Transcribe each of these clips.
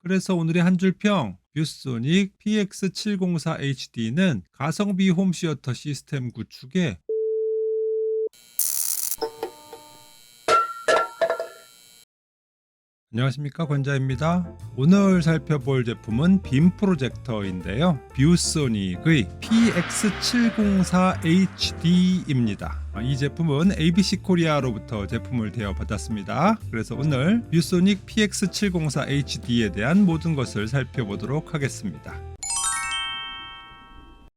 그래서 오늘의 한 줄 평, 뷰소닉 PX704HD는 가성비 홈시어터 시스템 구축에 안녕하십니까, 권자입니다. 오늘 살펴볼 제품은 빔 프로젝터인데요. 뷰소닉의 PX704HD입니다. 이 제품은 ABC 코리아로부터 제품을 대여받았습니다. 그래서 오늘 뷰소닉 PX704HD에 대한 모든 것을 살펴보도록 하겠습니다.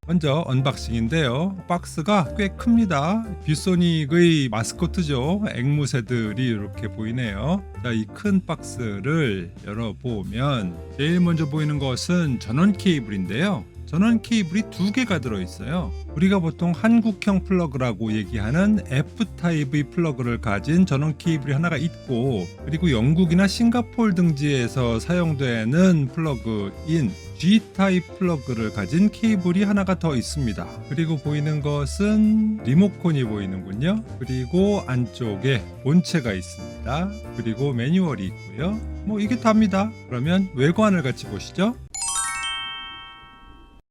먼저 언박싱인데요. 박스가 꽤 큽니다. 뷰소닉의 마스코트죠. 앵무새들이 이렇게 보이네요. 자, 이 큰 박스를 열어보면 제일 먼저 보이는 것은 전원 케이블인데요. 전원 케이블이 두 개가 들어있어요. 우리가 보통 한국형 플러그라고 얘기하는 F타입의 플러그를 가진 전원 케이블이 하나가 있고, 그리고 영국이나 싱가포르 등지에서 사용되는 플러그인 G타입 플러그를 가진 케이블이 하나가 더 있습니다. 그리고 보이는 것은 리모컨이 보이는군요. 그리고 안쪽에 본체가 있습니다. 그리고 매뉴얼이 있고요. 이게 답니다. 그러면 외관을 같이 보시죠.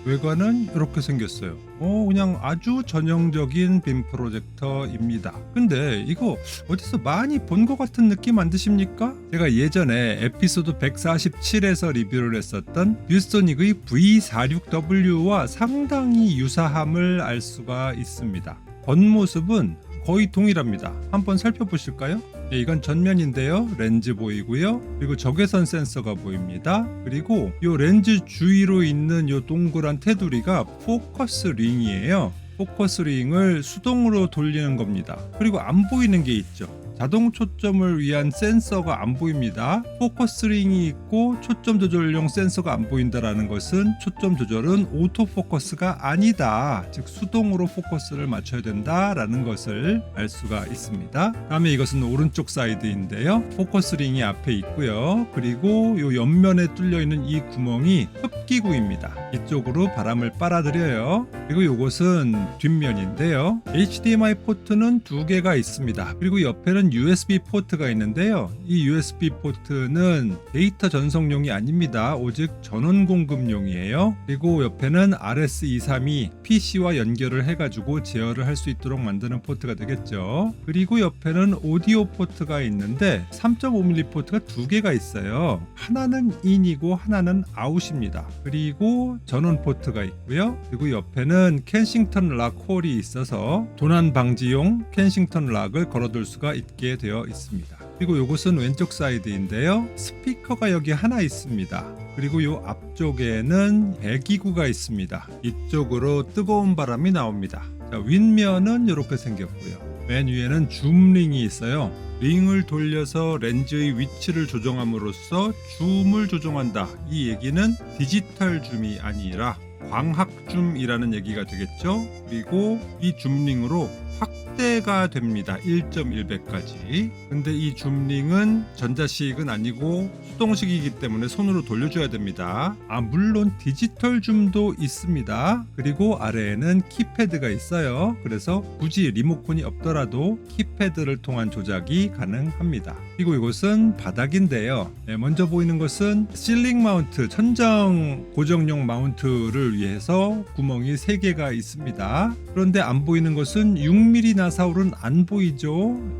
외관은 이렇게 생겼어요. 그냥 아주 전형적인 빔 프로젝터입니다. 근데 이거 어디서 많이 본 것 같은 느낌 안 드십니까? 제가 예전에 에피소드 147에서 리뷰를 했었던 뷰소닉의 V46W와 상당히 유사함을 알 수가 있습니다. 겉모습은 거의 동일합니다. 한번 살펴보실까요? 네, 이건 전면인데요. 렌즈 보이고요. 그리고 적외선 센서가 보입니다. 그리고 이 렌즈 주위로 있는 이 동그란 테두리가 포커스 링이에요. 포커스 링을 수동으로 돌리는 겁니다. 그리고 안 보이는 게 있죠. 자동 초점을 위한 센서가 안 보입니다. 포커스 링이 있고 초점 조절용 센서가 안 보인다라는 것은 초점 조절은 오토 포커스가 아니다. 즉 수동으로 포커스를 맞춰야 된다라는 것을 알 수가 있습니다. 다음에 이것은 오른쪽 사이드인데요. 포커스 링이 앞에 있고요. 그리고 이 옆면에 뚫려 있는 이 구멍이 흡기구입니다. 이쪽으로 바람을 빨아들여요. 그리고 이것은 뒷면인데요. HDMI 포트는 두 개가 있습니다. 그리고 옆에는 USB 포트가 있는데요. 이 USB 포트는 데이터 전송용이 아닙니다. 오직 전원 공급용이에요. 그리고 옆에는 RS232 PC와 연결을 해가지고 제어를 할 수 있도록 만드는 포트가 되겠죠. 그리고 옆에는 오디오 포트가 있는데 3.5mm 포트가 두 개가 있어요. 하나는 인이고 하나는 아웃입니다. 그리고 전원 포트가 있고요. 그리고 옆에는 켄싱턴 락 홀이 있어서 도난 방지용 켄싱턴 락을 걸어둘 수가 있게 되어 있습니다. 그리고 이것은 왼쪽 사이드인데요. 스피커가 여기 하나 있습니다. 그리고 이 앞쪽에는 배기구가 있습니다. 이쪽으로 뜨거운 바람이 나옵니다. 자, 윗면은 이렇게 생겼고요. 맨 위에는 줌링이 있어요. 링을 돌려서 렌즈의 위치를 조정함으로써 줌을 조정한다. 이 얘기는 디지털 줌이 아니라 광학 줌이라는 얘기가 되겠죠. 그리고 이 줌링으로 확대가 됩니다. 1.1배까지. 근데 이 줌링은 전자식은 아니고 수동식이기 때문에 손으로 돌려줘야 됩니다. 물론 디지털 줌도 있습니다. 그리고 아래에는 키패드가 있어요. 그래서 굳이 리모컨이 없더라도 키패드를 통한 조작이 가능합니다. 그리고 이것은 바닥인데요. 먼저 보이는 것은 실링 마운트, 천정 고정용 마운트를 위해서 구멍이 3개가 있습니다. 그런데 안 보이는 것은 6mm 나사울은 안 보이죠.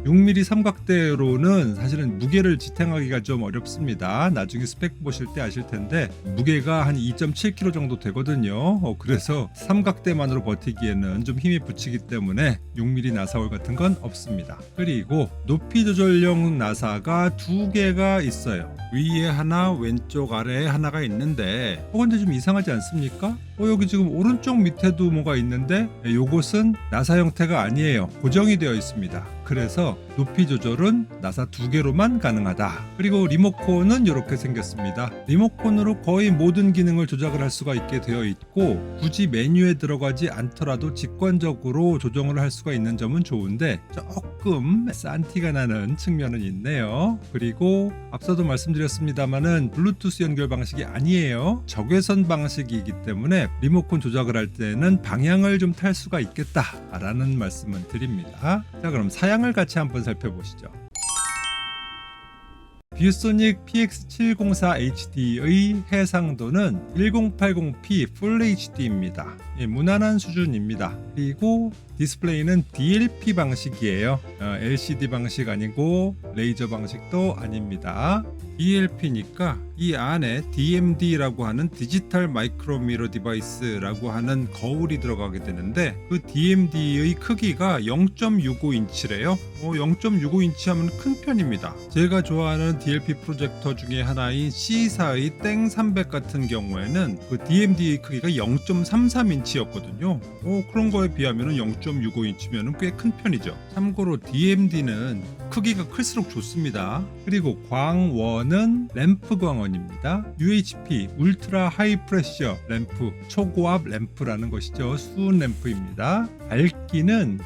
6mm 삼각대로는 사실은 무게를 지탱하기가 좀 어렵습니다. 나중에 스펙 보실 때 아실 텐데 무게가 한 2.7kg 정도 되거든요. 그래서 삼각대만으로 버티기에는 좀 힘이 붙이기 때문에 6mm 나사울 같은 건 없습니다. 그리고 높이 조절용 나사가 2개가 있어요. 위에 하나, 왼쪽 아래에 하나가 있는데 근데 좀 이상하지 않습니까? 여기 지금 오른쪽 밑에도 뭐가 있는데 요것은 나사 형태가 아니에요. 고정이 되어 있습니다. 그래서 높이 조절은 나사 2개로만 가능하다. 그리고 리모컨은 이렇게 생겼습니다. 리모컨으로 거의 모든 기능을 조작을 할 수가 있게 되어 있고 굳이 메뉴에 들어가지 않더라도 직관적으로 조정을 할 수가 있는 점은 좋은데 조금 싼 티가 나는 측면은 있네요. 그리고 앞서도 말씀드렸습니다만은 블루투스 연결 방식이 아니에요. 적외선 방식이기 때문에 리모컨 조작을 할 때는 방향을 좀 탈 수가 있겠다라는 말씀을 드립니다. 자, 그럼 사양을 같이 한번 살펴보시죠. 뷰소닉 PX704HD의 해상도는 1080p Full HD입니다. 무난한 수준입니다. 그리고 디스플레이는 DLP 방식이에요. LCD 방식 아니고 레이저 방식도 아닙니다. DLP니까 이 안에 DMD라고 하는 디지털 마이크로 미러 디바이스라고 하는 거울이 들어가게 되는데 그 DMD의 크기가 0.65인치래요. 0.65인치 하면 큰 편입니다. 제가 좋아하는 DLP 프로젝터 중에 하나인 C사의 땡300 같은 경우에는 그 DMD의 크기가 0.33인치였거든요. 그런 거에 비하면 0.65인치면 꽤 큰 편이죠. 참고로 DMD는 크기가 클수록 좋습니다. 그리고 광원은 램프 광원입니다. UHP 울트라 하이 프레셔 램프, 초고압 램프라는 것이죠. 수은 램프입니다. 밝기는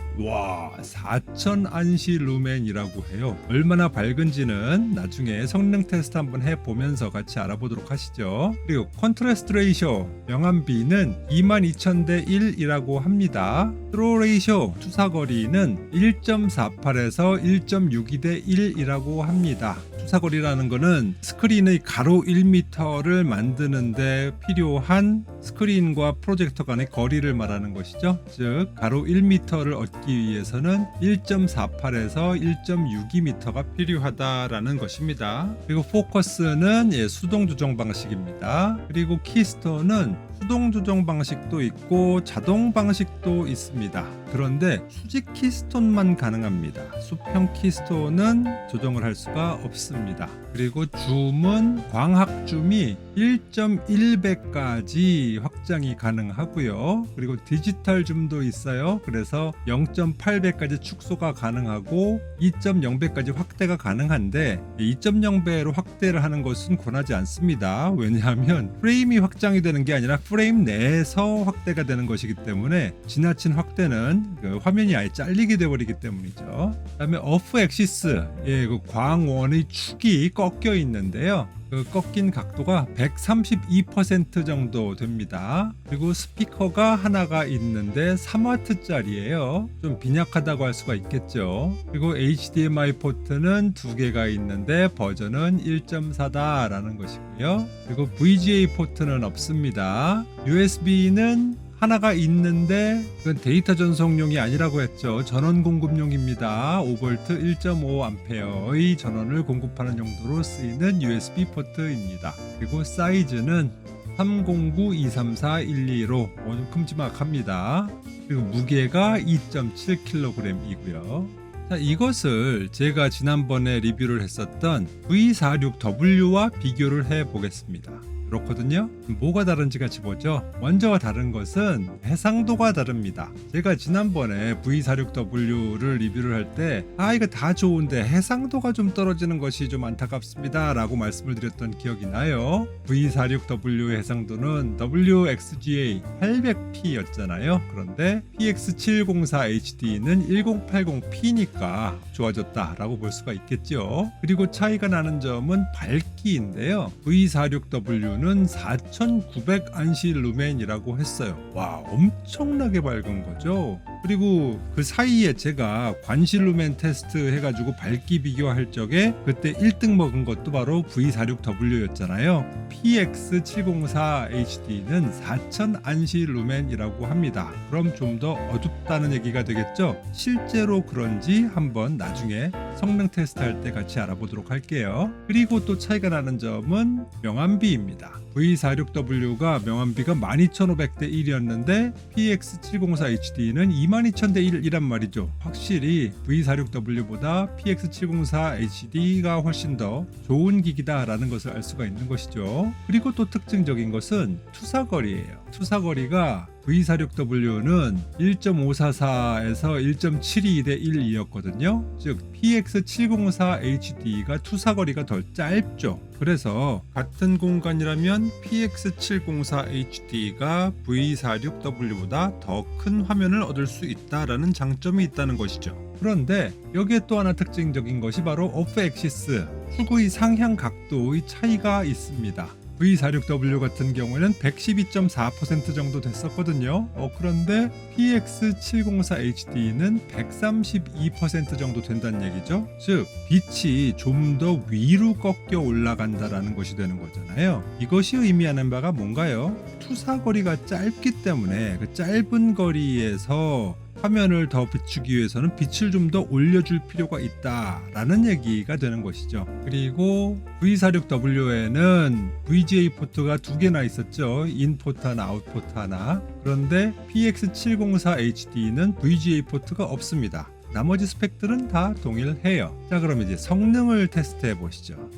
4000 안시 루멘이라고 해요. 얼마나 밝은지는 나중에 성능 테스트 한번 해보면서 같이 알아보도록 하시죠. 그리고 컨트라스트 레이쇼 명암비는 22000대 1이라고 합니다. 스로우 레이쇼 투사거리는 1.48에서 1.62대 1이라고 합니다. 투사거리라는 것은 스크린의 가로 1m를 만드는데 필요한 스크린과 프로젝터 간의 거리를 말하는 것이죠. 즉 가로 1m를 얻기 위해서는 1.48에서 1.62m가 필요하다라는 것입니다. 그리고 포커스는 수동 조정 방식입니다. 그리고 키스톤은 수동 조정 방식도 있고 자동 방식도 있습니다. 그런데 수직 키스톤만 가능합니다. 수평 키스톤은 조정을 할 수가 없습니다. 그리고 줌은 광학 줌이 1.1배까지 확장이 가능하고요. 그리고 디지털 줌도 있어요. 그래서 0.8배까지 축소가 가능하고 2.0배까지 확대가 가능한데 2.0배로 확대를 하는 것은 권하지 않습니다. 왜냐하면 프레임이 확장이 되는 게 아니라 프레임 내에서 확대가 되는 것이기 때문에 지나친 확대는 그 화면이 아예 잘리게 되어버리기 때문이죠. 그다음에 어프 엑시스, 그 광원의 축이 꺾여 있는데요. 그 꺾인 각도가 132% 정도 됩니다. 그리고 스피커가 하나가 있는데 3W짜리예요. 좀 빈약하다고 할 수가 있겠죠. 그리고 HDMI 포트는 2개가 있는데 버전은 1.4다라는 것이고요. 그리고 VGA 포트는 없습니다. USB는 하나가 있는데 그건 데이터 전송용이 아니라고 했죠. 전원 공급용입니다. 5V 1.5A의 전원을 공급하는 용도로 쓰이는 USB 포트입니다. 그리고 사이즈는 309-234-125 좀 큼지막합니다. 그리고 무게가 2.7kg이고요. 자, 이것을 제가 지난번에 리뷰를 했었던 V46W와 비교를 해 보겠습니다. 그렇거든요. 뭐가 다른지 같이 보죠. 먼저 다른 것은 해상도가 다릅니다. 제가 지난번에 V46W를 리뷰를 할 때 이거 다 좋은데 해상도가 좀 떨어지는 것이 좀 안타깝습니다 라고 말씀을 드렸던 기억이 나요. V46W의 해상도는 WXGA 800p였잖아요. 그런데 PX704HD는 1080p니까 좋아졌다라고 볼 수가 있겠죠. 그리고 차이가 나는 점은 밝기인데요. V46W 는 4900 안시 루멘이라고 했어요. 와, 엄청나게 밝은 거죠. 그리고 그 사이에 제가 관실 루멘 테스트 해가지고 밝기 비교할 적에 그때 1등 먹은 것도 바로 V46W였잖아요. PX704HD는 4000 안시 루멘이라고 합니다. 그럼 좀 더 어둡다는 얘기가 되겠죠? 실제로 그런지 한번 나중에 성능 테스트 할 때 같이 알아보도록 할게요. 그리고 또 차이가 나는 점은 명암비입니다. V46W가 명암비가 12500대 1이었는데 PX704HD는 22000대 1이란 말이죠. 확실히 V46W보다 PX704HD가 훨씬 더 좋은 기기다라는 것을 알 수가 있는 것이죠. 그리고 또 특징적인 것은 투사거리예요. 투사거리가 V46W는 1.544에서 1.72대 1이었거든요. 즉 PX704HD가 투사거리가 더 짧죠. 그래서 같은 공간이라면 PX704HD가 V46W보다 더 큰 화면을 얻을 수 있다라는 장점이 있다는 것이죠. 그런데 여기에 또 하나 특징적인 것이 바로 오프 엑시스, 축의 상향 각도의 차이가 있습니다. V46W 같은 경우에는 112.4% 정도 됐었거든요. 그런데 PX704HD는 132% 정도 된다는 얘기죠. 즉 빛이 좀 더 위로 꺾여 올라간다라는 것이 되는 거잖아요. 이것이 의미하는 바가 뭔가요? 투사거리가 짧기 때문에 그 짧은 거리에서 화면을 더 비추기 위해서는 빛을 좀 더 올려줄 필요가 있다라는 얘기가 되는 것이죠. 그리고 V46W에는 VGA 포트가 두 개나 있었죠. 인 포트 하나, 아웃 포트 하나. 그런데 PX704HD는 VGA 포트가 없습니다. 나머지 스펙들은 다 동일해요. 자, 그럼 이제 성능을 테스트해 보시죠.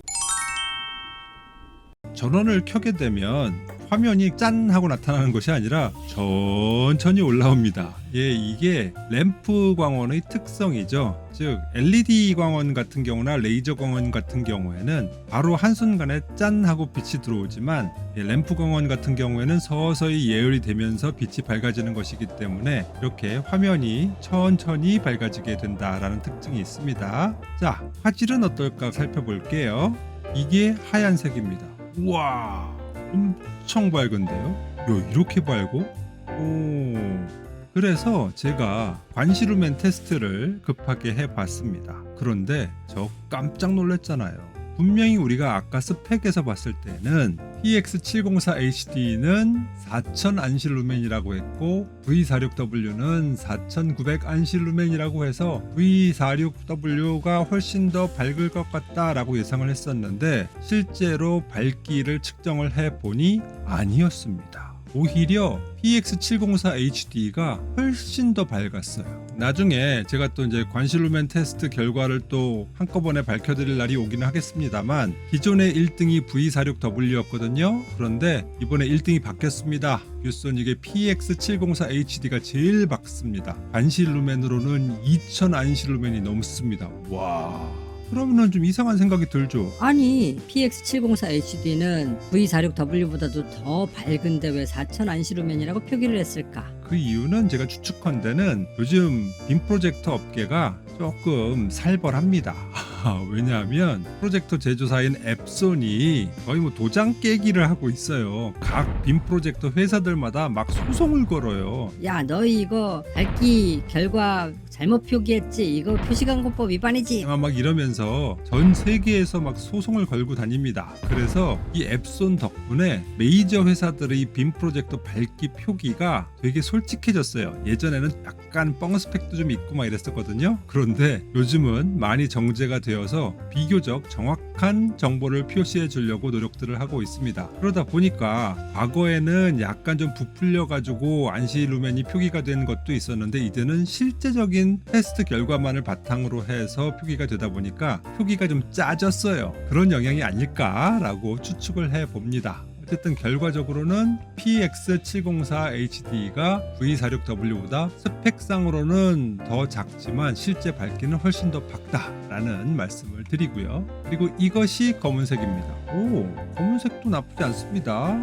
전원을 켜게 되면 화면이 짠 하고 나타나는 것이 아니라 천천히 올라옵니다. 이게 램프 광원의 특성이죠. 즉 LED 광원 같은 경우나 레이저 광원 같은 경우에는 바로 한순간에 짠 하고 빛이 들어오지만 램프 광원 같은 경우에는 서서히 예열이 되면서 빛이 밝아지는 것이기 때문에 이렇게 화면이 천천히 밝아지게 된다라는 특징이 있습니다. 자, 화질은 어떨까 살펴볼게요. 이게 하얀색입니다. 우와, 엄청 밝은데요? 이렇게 밝고? 그래서 제가 관시루멘 테스트를 급하게 해봤습니다. 그런데 저 깜짝 놀랐잖아요. 분명히 우리가 아까 스펙에서 봤을 때는 PX704HD는 4000 안실루멘이라고 했고 V46W는 4900 안실루멘이라고 해서 V46W가 훨씬 더 밝을 것 같다라고 예상을 했었는데 실제로 밝기를 측정을 해보니 아니었습니다. 오히려 PX704HD가 훨씬 더 밝았어요. 나중에 제가 또 이제 관실루멘 테스트 결과를 또 한꺼번에 밝혀드릴 날이 오기는 하겠습니다만 기존의 1등이 V46W였거든요. 그런데 이번에 1등이 바뀌었습니다. 뷰소닉의 PX704HD가 제일 밝습니다. 관실루멘으로는 2000 안실루멘이 넘습니다. 와, 그러면은 좀 이상한 생각이 들죠. 아니 PX704HD는 V46W보다도 더 밝은데 왜 4000 안시루멘이라고 표기를 했을까? 그 이유는 제가 추측컨대는 요즘 빔 프로젝터 업계가 조금 살벌합니다. 왜냐하면 프로젝터 제조사인 앱손이 거의 뭐 도장 깨기를 하고 있어요. 각 빔 프로젝터 회사들마다 막 소송을 걸어요. 야, 너희 이거 밝기 결과 잘못 표기했지? 이거 표시광고법 위반이지? 막 이러면서 전 세계에서 막 소송을 걸고 다닙니다. 그래서 이 앱손 덕분에 메이저 회사들의 빔 프로젝터 밝기 표기가 되게 솔직해졌어요. 예전에는 약간 뻥 스펙도 좀 있고 막 이랬었거든요. 그런데 요즘은 많이 정제가 되어서 비교적 정확한 정보를 표시해 주려고 노력들을 하고 있습니다. 그러다 보니까 과거에는 약간 좀 부풀려 가지고 안시루멘이 표기가 된 것도 있었는데 이제는 실제적인 테스트 결과만을 바탕으로 해서 표기가 되다 보니까 표기가 좀 짜졌어요. 그런 영향이 아닐까라고 추측을 해봅니다. 어쨌든 결과적으로는 PX704HD가 V46W보다 스펙상으로는 더 작지만 실제 밝기는 훨씬 더 밝다라는 말씀을 드리고요. 그리고 이것이 검은색입니다. 검은색도 나쁘지 않습니다.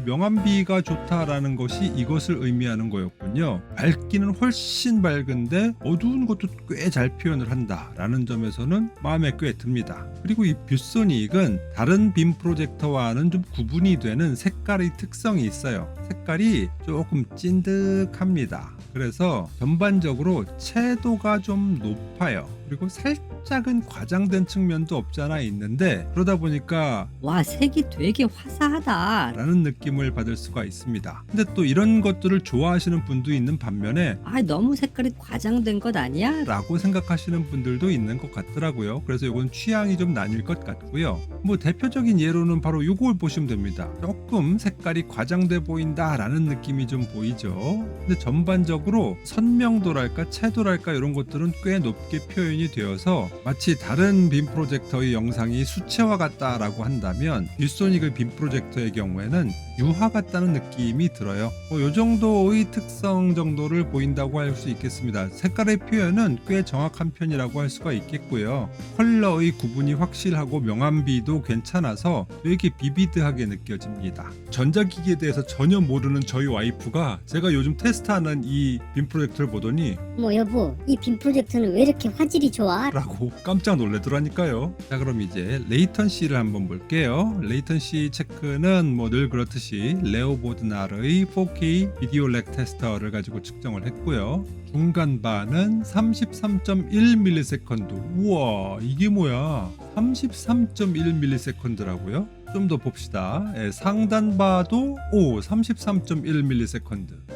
명암비가 좋다라는 것이 이것을 의미하는 거였군요. 밝기는 훨씬 밝은데 어두운 것도 꽤 잘 표현을 한다라는 점에서는 마음에 꽤 듭니다. 그리고 이 뷰소닉은 다른 빔 프로젝터와는 좀 구분이 되는 색깔의 특성이 있어요. 색깔이 조금 찐득합니다. 그래서 전반적으로 채도가 좀 높아요. 그리고 살짝은 과장된 측면도 없지 않아 있는데 그러다 보니까 와, 색이 되게 화사하다 라는 느낌을 받을 수가 있습니다. 근데 또 이런 것들을 좋아하시는 분도 있는 반면에 너무 색깔이 과장된 것 아니야? 라고 생각하시는 분들도 있는 것 같더라고요. 그래서 이건 취향이 좀 나뉠 것 같고요. 뭐 대표적인 예로는 바로 이걸 보시면 됩니다. 조금 색깔이 과장돼 보인다 라는 느낌이 좀 보이죠. 근데 전반적으로 선명도랄까 채도랄까 이런 것들은 꽤 높게 표현이 되어서 마치 다른 빔 프로젝터의 영상이 수채화 같다라고 한다면 뷰소닉의 빔 프로젝터의 경우에는 유화 같다는 느낌이 들어요. 요 정도의 특성 정도를 보인다고 할 수 있겠습니다. 색깔의 표현은 꽤 정확한 편이라고 할 수가 있겠고요. 컬러의 구분이 확실하고 명암비도 괜찮아서 되게 비비드하게 느껴집니다. 전자기기에 대해서 전혀 모르는 저희 와이프가 제가 요즘 테스트하는 이 빔 프로젝터를 보더니 뭐 여보, 이 빔 프로젝터는 왜 이렇게 화질이 좋아? 라고 깜짝 놀래더라니까요. 자, 그럼 이제 레이턴시를 한번 볼게요. 레이턴시 체크는 뭐 늘 그렇듯이 레오보드날의 4K 비디오 렉 테스터를 가지고 측정을 했고요. 중간 바는 33.1ms. 우와, 이게 뭐야? 33.1ms라고요? 좀 더 봅시다. 상단 바도 33.1ms,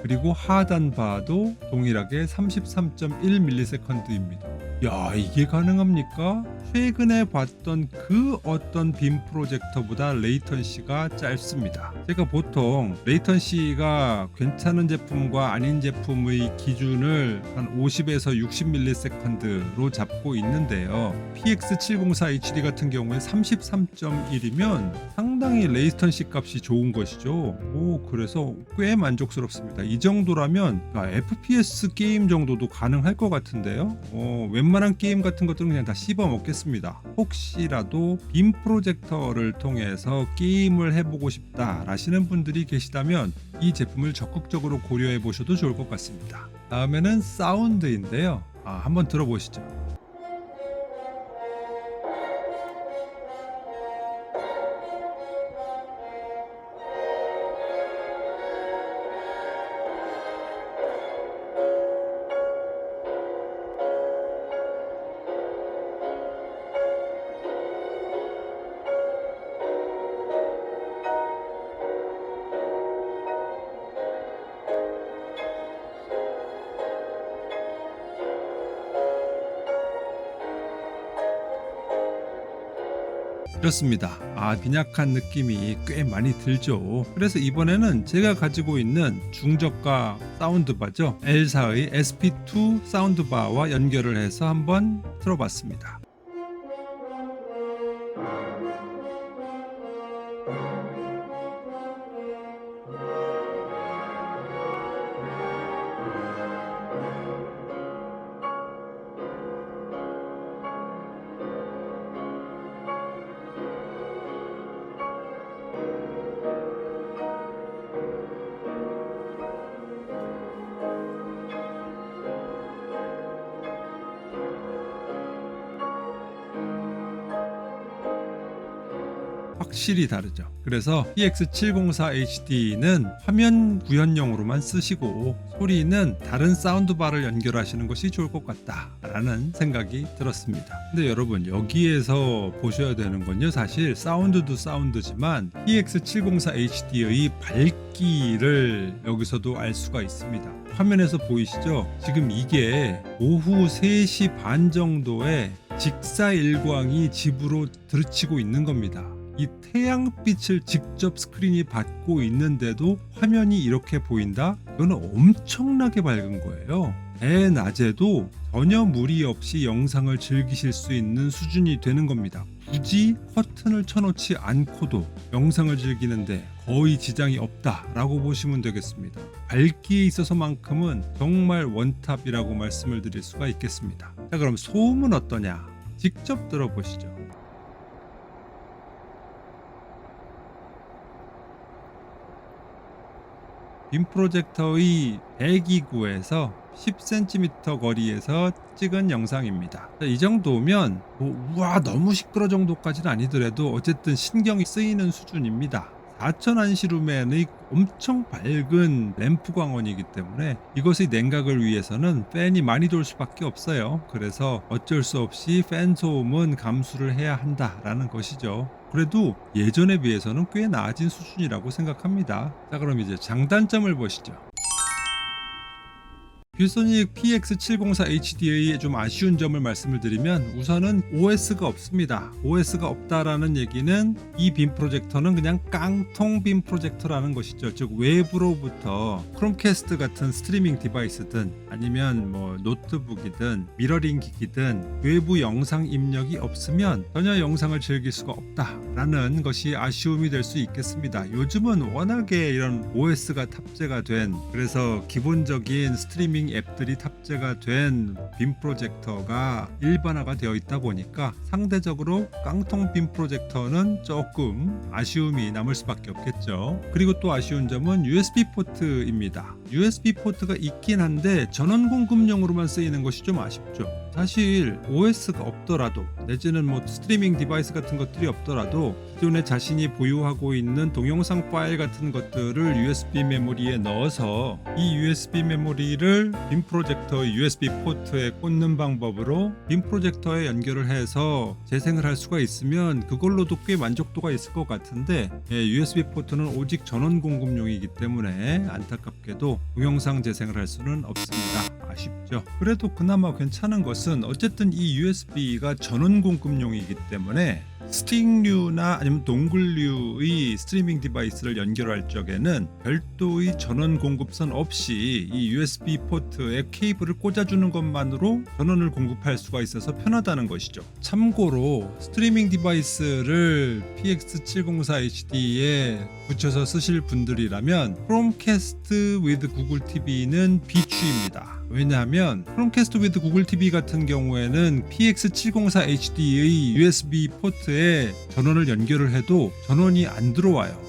그리고 하단 바도 동일하게 33.1ms입니다. 야, 이게 가능합니까? 최근에 봤던 그 어떤 빔 프로젝터보다 레이턴시가 짧습니다. 제가 보통 레이턴시가 괜찮은 제품과 아닌 제품의 기준을 한 50에서 60ms로 잡고 있는데요. PX704HD 같은 경우에 33.1이면 상당히 레이턴시 값이 좋은 것이죠. 그래서 꽤 만족스럽습니다. 이 정도라면 FPS 게임 정도도 가능할 것 같은데요. 웬만한 게임 같은 것들은 그냥 다 씹어 먹겠습니다. 혹시라도 빔 프로젝터를 통해서 게임을 해보고 싶다 라시는 분들이 계시다면 이 제품을 적극적으로 고려해 보셔도 좋을 것 같습니다. 다음에는 사운드인데요. 한번 들어보시죠. 그렇습니다. 빈약한 느낌이 꽤 많이 들죠. 그래서 이번에는 제가 가지고 있는 중저가 사운드바죠. L사의 SP2 사운드바와 연결을 해서 한번 틀어봤습니다. 확실히 다르죠. 그래서 PX704HD는 화면 구현용으로만 쓰시고 소리는 다른 사운드바를 연결하시는 것이 좋을 것 같다라는 생각이 들었습니다. 근데 여러분, 여기에서 보셔야 되는 건요, 사실 사운드도 사운드지만 PX704HD의 밝기를 여기서도 알 수가 있습니다. 화면에서 보이시죠? 지금 이게 오후 3시 반 정도에 직사일광이 집으로 들이치고 있는 겁니다. 이 태양빛을 직접 스크린이 받고 있는데도 화면이 이렇게 보인다? 이거는 엄청나게 밝은 거예요. 대낮에도 전혀 무리 없이 영상을 즐기실 수 있는 수준이 되는 겁니다. 굳이 커튼을 쳐놓지 않고도 영상을 즐기는데 거의 지장이 없다라고 보시면 되겠습니다. 밝기에 있어서만큼은 정말 원탑이라고 말씀을 드릴 수가 있겠습니다. 자, 그럼 소음은 어떠냐? 직접 들어보시죠. 빔 프로젝터의 배기구에서 10cm 거리에서 찍은 영상입니다. 이 정도면 우와 너무 시끄러 정도까지는 아니더라도 어쨌든 신경이 쓰이는 수준입니다. 4000안시루멘의 엄청 밝은 램프 광원이기 때문에 이것의 냉각을 위해서는 팬이 많이 돌 수밖에 없어요. 그래서 어쩔 수 없이 팬 소음은 감수를 해야 한다라는 것이죠. 그래도 예전에 비해서는 꽤 나아진 수준이라고 생각합니다. 자, 그럼 이제 장단점을 보시죠. 뷰소닉 PX704HD의 좀 아쉬운 점을 말씀을 드리면 우선은 OS가 없습니다. OS가 없다라는 얘기는 이 빔 프로젝터는 그냥 깡통 빔 프로젝터라는 것이죠. 즉 외부로부터 크롬캐스트 같은 스트리밍 디바이스든 아니면 뭐 노트북이든 미러링 기기든 외부 영상 입력이 없으면 전혀 영상을 즐길 수가 없다라는 것이 아쉬움이 될 수 있겠습니다. 요즘은 워낙에 이런 OS가 탑재가 된, 그래서 기본적인 스트리밍 앱들이 탑재가 된 빔 프로젝터가 일반화가 되어 있다 보니까 상대적으로 깡통 빔 프로젝터는 조금 아쉬움이 남을 수밖에 없겠죠. 그리고 또 아쉬운 점은 USB 포트입니다. USB 포트가 있긴 한데 전원 공급용으로만 쓰이는 것이 좀 아쉽죠. 사실 OS가 없더라도 내지는 뭐 스트리밍 디바이스 같은 것들이 없더라도 기존에 자신이 보유하고 있는 동영상 파일 같은 것들을 USB 메모리에 넣어서 이 USB 메모리를 빔 프로젝터 USB 포트에 꽂는 방법으로 빔 프로젝터에 연결을 해서 재생을 할 수가 있으면 그걸로도 꽤 만족도가 있을 것 같은데 USB 포트는 오직 전원 공급용이기 때문에 안타깝게도 동영상 재생을 할 수는 없습니다. 아쉽죠. 그래도 그나마 괜찮은 것은 어쨌든 이 USB가 전원 공급용이기 때문에 스틱류나 아니면 동글류의 스트리밍 디바이스를 연결할 적에는 별도의 전원 공급선 없이 이 USB 포트에 케이블을 꽂아주는 것만으로 전원을 공급할 수가 있어서 편하다는 것이죠. 참고로 스트리밍 디바이스를 PX704HD에 붙여서 쓰실 분들이라면 크롬캐스트 with 구글 TV는 비추입니다. 왜냐하면 크롬캐스트 with 구글 TV 같은 경우에는 PX704HD의 USB 포트에 전원을 연결을 해도 전원이 안 들어와요.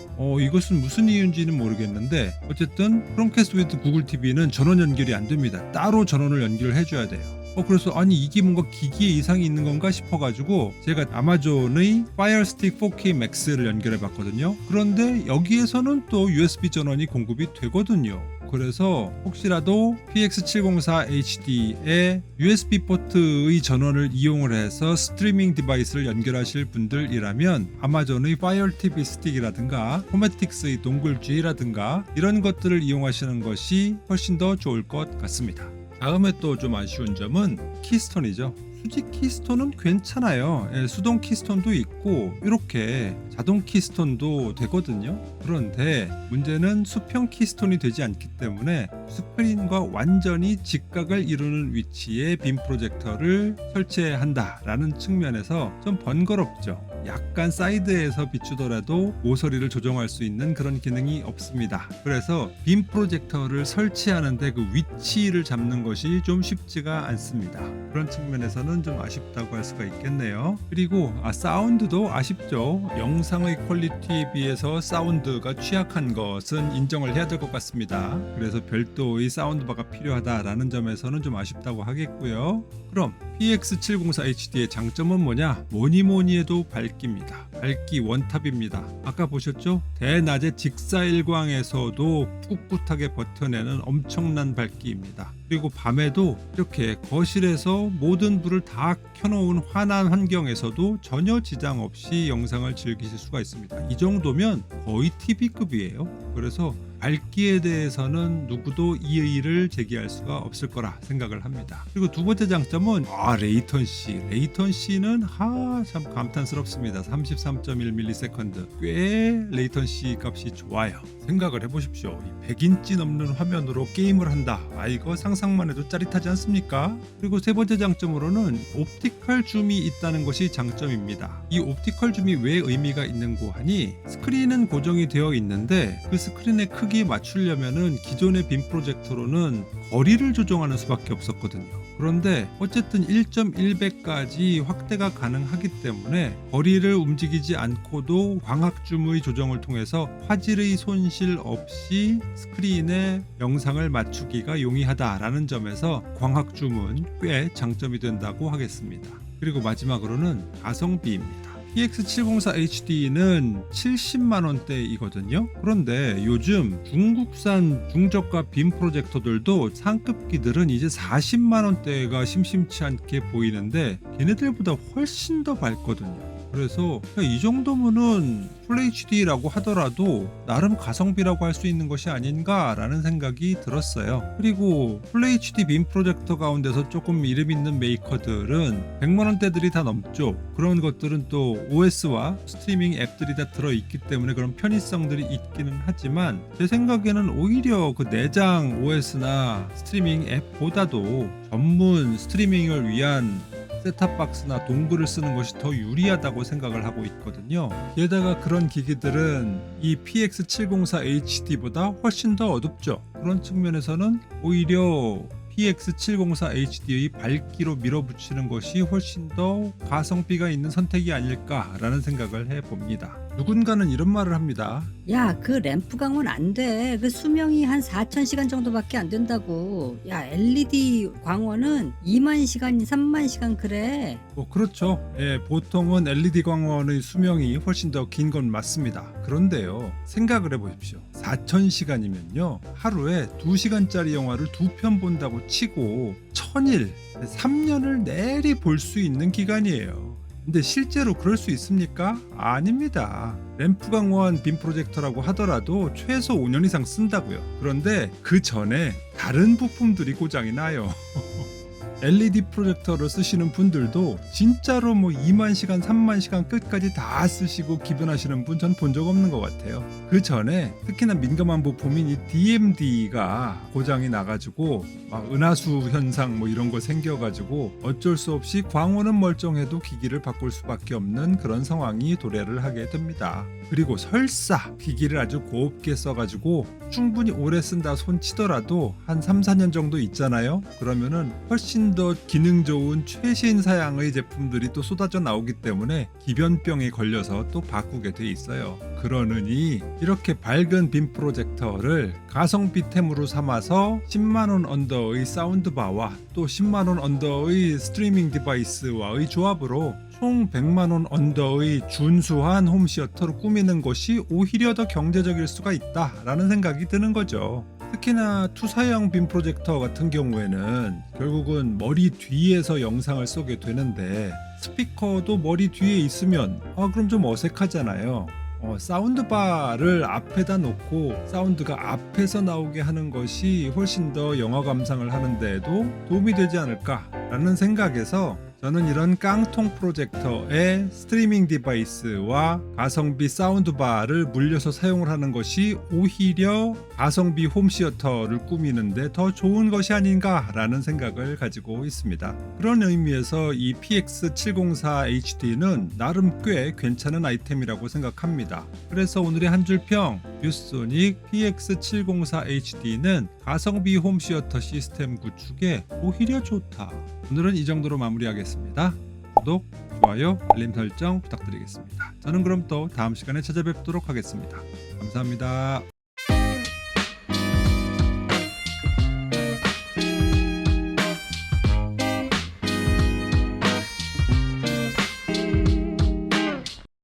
이것은 무슨 이유인지는 모르겠는데 어쨌든 크롬캐스트 with 구글 TV는 전원 연결이 안 됩니다. 따로 전원을 연결을 해줘야 돼요. 그래서 아니 이게 뭔가 기기에 이상이 있는 건가 싶어가지고 제가 아마존의 파이어 스틱 4K Max를 연결해 봤거든요. 그런데 여기에서는 또 USB 전원이 공급이 되거든요. 그래서 혹시라도 PX704HD에 USB 포트의 전원을 이용을 해서 스트리밍 디바이스를 연결하실 분들이라면 아마존의 파이어 TV 스틱이라든가 포매틱스의 동글G라든가 이런 것들을 이용하시는 것이 훨씬 더 좋을 것 같습니다. 다음에 또 좀 아쉬운 점은 키스톤이죠. 수직 키스톤은 괜찮아요. 수동 키스톤도 있고 이렇게 자동 키스톤도 되거든요. 그런데 문제는 수평 키스톤이 되지 않기 때문에 스크린과 완전히 직각을 이루는 위치에 빔 프로젝터를 설치해야 한다라는 측면에서 좀 번거롭죠. 약간 사이드에서 비추더라도 모서리를 조정할 수 있는 그런 기능이 없습니다. 그래서 빔 프로젝터를 설치하는데 그 위치를 잡는 것이 좀 쉽지가 않습니다. 그런 측면에서는 좀 아쉽다고 할 수가 있겠네요. 그리고 사운드도 아쉽죠. 영상의 퀄리티에 비해서 사운드가 취약한 것은 인정을 해야 될 것 같습니다. 그래서 별도의 사운드바가 필요하다라는 점에서는 좀 아쉽다고 하겠고요. 그럼 PX704HD의 장점은 뭐냐? 뭐니 해도 밝기입니다. 밝기 원탑입니다. 아까 보셨죠? 대낮의 직사일광에서도 꿋꿋하게 버텨내는 엄청난 밝기입니다. 그리고 밤에도 이렇게 거실에서 모든 불을 다 켜놓은 환한 환경에서도 전혀 지장 없이 영상을 즐기실 수가 있습니다. 이 정도면 거의 TV급이에요. 그래서 밝기에 대해서는 누구도 이의를 제기할 수가 없을 거라 생각을 합니다. 그리고 두 번째 장점은 레이턴시. 레이턴시는 참 감탄스럽습니다. 33.1ms. 꽤 레이턴시 값이 좋아요. 생각을 해보십시오. 100인치 넘는 화면으로 게임을 한다. 이거 상상만 해도 짜릿하지 않습니까? 그리고 세 번째 장점으로는 옵티컬 줌이 있다는 것이 장점입니다. 이 옵티컬 줌이 왜 의미가 있는고 하니 스크린은 고정이 되어 있는데 그 스크린의 크기 맞추려면은 기존의 빔 프로젝터로는 거리를 조정하는 수밖에 없었거든요. 그런데 어쨌든 1.1배까지 확대가 가능하기 때문에 거리를 움직이지 않고도 광학줌의 조정을 통해서 화질의 손실 없이 스크린에 영상을 맞추기가 용이하다라는 점에서 광학줌은 꽤 장점이 된다고 하겠습니다. 그리고 마지막으로는 가성비입니다. PX704HD는 70만원대이거든요. 그런데 요즘 중국산 중저가 빔 프로젝터들도 상급기들은 이제 40만원대가 심심치 않게 보이는데 걔네들보다 훨씬 더 밝거든요. 그래서 이 정도면은 FHD라고 하더라도 나름 가성비라고 할 수 있는 것이 아닌가라는 생각이 들었어요. 그리고 FHD 빔 프로젝터 가운데서 조금 이름 있는 메이커들은 100만원대들이 다 넘죠. 그런 것들은 또 OS와 스트리밍 앱들이 다 들어있기 때문에 그런 편의성들이 있기는 하지만 제 생각에는 오히려 그 내장 OS나 스트리밍 앱보다도 전문 스트리밍을 위한 셋탑박스나 동굴을 쓰는 것이 더 유리하다고 생각을 하고 있거든요. 게다가 그런 기기들은 이 PX704HD보다 훨씬 더 어둡죠. 그런 측면에서는 오히려 PX704HD의 밝기로 밀어붙이는 것이 훨씬 더 가성비가 있는 선택이 아닐까라는 생각을 해봅니다. 누군가는 이런 말을 합니다. 야, 그 램프 강원 안 돼. 그 수명이 한 4,000시간 정도밖에 안 된다고. 야, LED 광원은 2만 시간, 3만 시간 그래. 그렇죠. 예, 보통은 LED 광원의 수명이 훨씬 더 긴 건 맞습니다. 그런데요, 생각을 해보십시오. 4,000시간이면요, 하루에 2시간짜리 영화를 2편 본다고 치고 1000일, 3년을 내리 볼 수 있는 기간이에요. 근데 실제로 그럴 수 있습니까? 아닙니다. 램프 강원 빔 프로젝터라고 하더라도 최소 5년 이상 쓴다고요. 그런데 그 전에 다른 부품들이 고장이 나요. LED 프로젝터를 쓰시는 분들도 진짜로 2만 시간, 3만 시간 끝까지 다 쓰시고 기변하시는 분 전 본 적 없는 것 같아요. 그 전에 특히나 민감한 부품인 이 DMD가 고장이 나가지고 막 은하수 현상 이런 거 생겨가지고 어쩔 수 없이 광원은 멀쩡해도 기기를 바꿀 수밖에 없는 그런 상황이 도래를 하게 됩니다. 그리고 설사 기기를 아주 곱게 써가지고 충분히 오래 쓴다 손치더라도 한 3, 4년 정도 있잖아요. 그러면은 훨씬 더 기능 좋은 최신 사양의 제품들이 또 쏟아져 나오기 때문에 기변병에 걸려서 또 바꾸게 돼 있어요. 그러느니 이렇게 밝은 빔 프로젝터를 가성비템으로 삼아서 10만원 언더의 사운드바와 또 10만원 언더의 스트리밍 디바이스와의 조합으로 총 100만원 언더의 준수한 홈시어터로 꾸미는 것이 오히려 더 경제적일 수가 있다라는 생각이 드는 거죠. 특히나 투사형 빔 프로젝터 같은 경우에는 결국은 머리 뒤에서 영상을 쏘게 되는데 스피커도 머리 뒤에 있으면 그럼 좀 어색하잖아요. 사운드바를 앞에다 놓고 사운드가 앞에서 나오게 하는 것이 훨씬 더 영화 감상을 하는 데에도 도움이 되지 않을까라는 생각에서 저는 이런 깡통 프로젝터에 스트리밍 디바이스와 가성비 사운드바를 물려서 사용을 하는 것이 오히려 가성비 홈시어터를 꾸미는데 더 좋은 것이 아닌가라는 생각을 가지고 있습니다. 그런 의미에서 이 PX704HD는 나름 꽤 괜찮은 아이템이라고 생각합니다. 그래서 오늘의 한 줄 평, 뷰소닉 PX704HD는 가성비 홈시어터 시스템 구축에 오히려 좋다. 오늘은 이 정도로 마무리하겠습니다. 구독, 좋아요, 알림 설정 부탁드리겠습니다. 저는 그럼 또 다음 시간에 찾아뵙도록 하겠습니다. 감사합니다.